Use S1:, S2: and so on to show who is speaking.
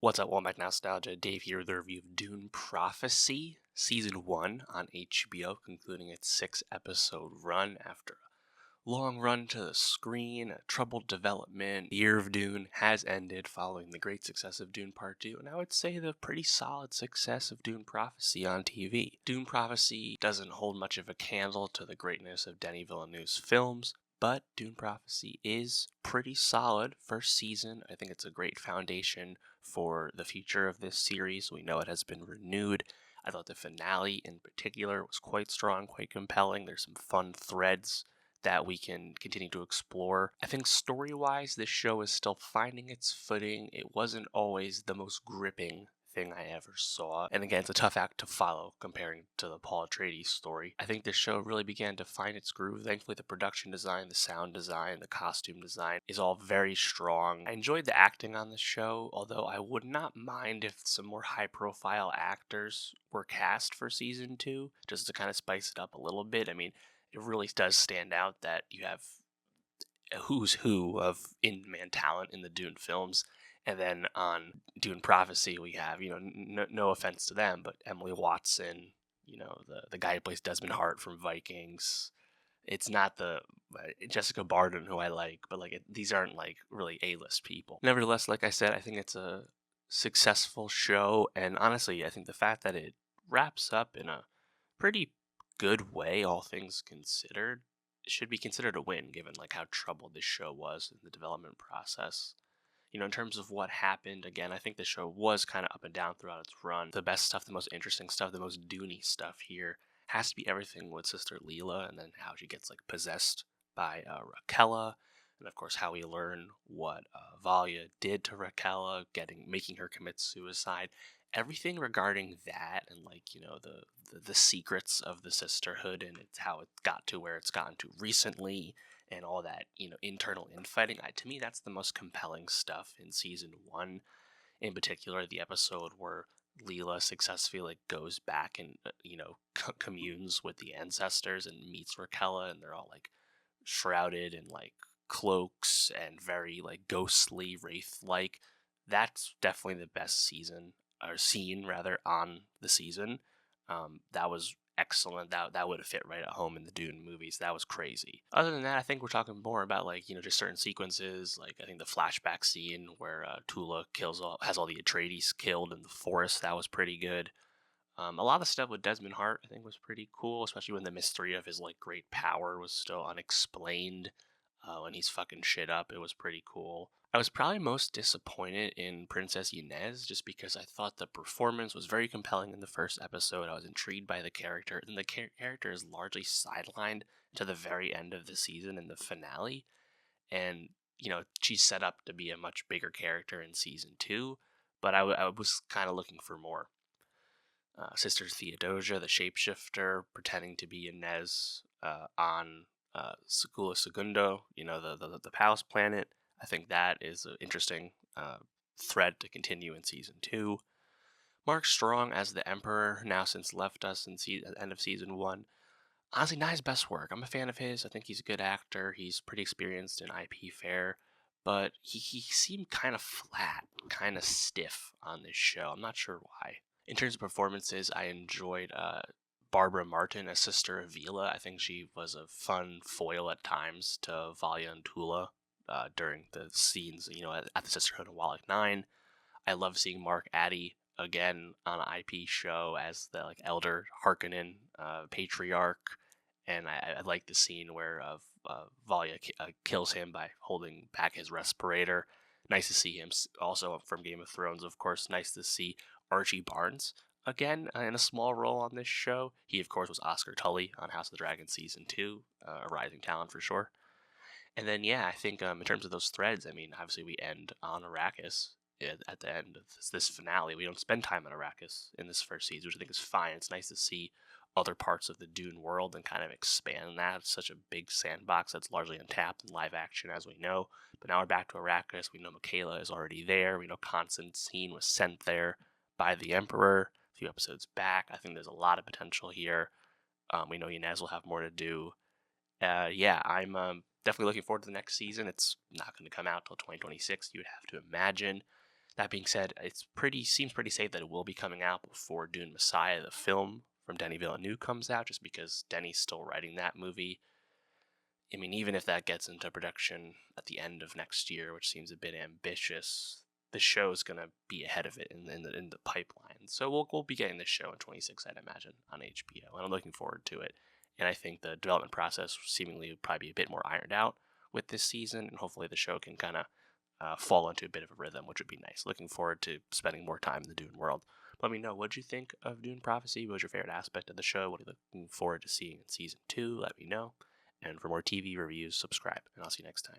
S1: What's up, welcome back to Nowstalgia. Dave here with the review of Dune Prophecy, Season 1 on HBO, concluding its 6-episode run after a long run to the screen, a troubled development. The year of Dune has ended following the great success of Dune Part 2, and I would say the pretty solid success of Dune Prophecy on TV. Dune Prophecy doesn't hold much of a candle to the greatness of Denis Villeneuve's films, but Dune Prophecy is pretty solid first season. I think it's a great foundation for the future of this series. We know it has been renewed. I thought the finale in particular was quite strong, quite compelling. There's some fun threads that we can continue to explore. I think story-wise, this show is still finding its footing. It wasn't always the most gripping thing I ever saw. And again, it's a tough act to follow comparing to the Paul Atreides story. I think this show really began to find its groove. Thankfully, the production design, the sound design, the costume design is all very strong. I enjoyed the acting on the show, although I would not mind if some more high-profile actors were cast for season 2, just to kind of spice it up a little bit. I mean, it really does stand out that you have a who's who of in-man talent in the Dune films. And then on Dune Prophecy, we have, no offense to them, but Emily Watson, the guy who plays Desmond Hart from Vikings. It's not the Jessica Barden who I like, but these aren't like really A-list people. Nevertheless, like I said, I think it's a successful show, and honestly, I think the fact that it wraps up in a pretty good way, all things considered, it should be considered a win, given like how troubled this show was in the development process. In terms of what happened, again, I think the show was kind of up and down throughout its run. The best stuff, the most interesting stuff, the most Doony stuff here has to be everything with Sister Leela, and then how she gets like possessed by Raquella, and of course how we learn what Valia did to Raquella, making her commit suicide. Everything regarding that, and the secrets of the sisterhood, and it's how it got to where it's gotten to recently, and all that internal infighting. To me, that's the most compelling stuff in season 1. In particular, the episode where Leela successfully goes back and communes with the ancestors and meets Raquella, and they're all shrouded in cloaks and very ghostly wraith like. That's definitely the best scene rather on the season. That was excellent. That would have fit right at home in the Dune movies. That was crazy. Other than that, I think we're talking more about just certain sequences. I think the flashback scene where Tula has all the Atreides killed in the forest. That was pretty good. A lot of stuff with Desmond Hart, I think, was pretty cool, especially when the mystery of his great power was still unexplained. When he's fucking shit up, it was pretty cool. I was probably most disappointed in Princess Inez just because I thought the performance was very compelling in the first episode. I was intrigued by the character, and the character is largely sidelined to the very end of the season in the finale. And, she's set up to be a much bigger character in season 2, but I was kind of looking for more. Sister Theodosia, the shapeshifter, pretending to be Inez on Secula Segundo, the palace planet. I think that is an interesting thread to continue in season 2. Mark Strong as the Emperor, now since left us at the end of season 1. Honestly, not his best work. I'm a fan of his. I think he's a good actor. He's pretty experienced in IP fare, but he seemed kind of flat, kind of stiff on this show. I'm not sure why. In terms of performances, I enjoyed Barbara Martin as Sister Avila. I think she was a fun foil at times to Valia and Tula during the scenes, at the Sisterhood of Wallach 9. I love seeing Mark Addy again on an IP show as the elder Harkonnen patriarch, and I like the scene where Valia kills him by holding back his respirator. Nice to see him. Also from Game of Thrones, of course. Nice to see Archie Barnes again in a small role on this show. He, of course, was Oscar Tully on House of the Dragon season 2, a rising talent for sure. And then, yeah, I think in terms of those threads, I mean, obviously we end on Arrakis at the end of this finale. We don't spend time on Arrakis in this first season, which I think is fine. It's nice to see other parts of the Dune world and kind of expand that. It's such a big sandbox that's largely untapped in live action, as we know. But now we're back to Arrakis. We know Michaela is already there. We know Constantine was sent there by the Emperor a few episodes back. I think there's a lot of potential here. We know Inez will have more to do. Yeah, I'm definitely looking forward to the next season. It's not going to come out till 2026, you would have to imagine. That being said, seems pretty safe that it will be coming out before Dune Messiah, the film from Denis Villeneuve, comes out, just because Denis still writing that movie. I mean, even if that gets into production at the end of next year, which seems a bit ambitious, the show is going to be ahead of it in the pipeline. So we'll be getting this show in 26, I'd imagine, on HBO, and I'm looking forward to it. And I think the development process seemingly would probably be a bit more ironed out with this season, and hopefully the show can kind of fall into a bit of a rhythm, which would be nice. Looking forward to spending more time in the Dune world. Let me know, what you think of Dune Prophecy? What was your favorite aspect of the show? What are you looking forward to seeing in season 2? Let me know. And for more TV reviews, subscribe, and I'll see you next time.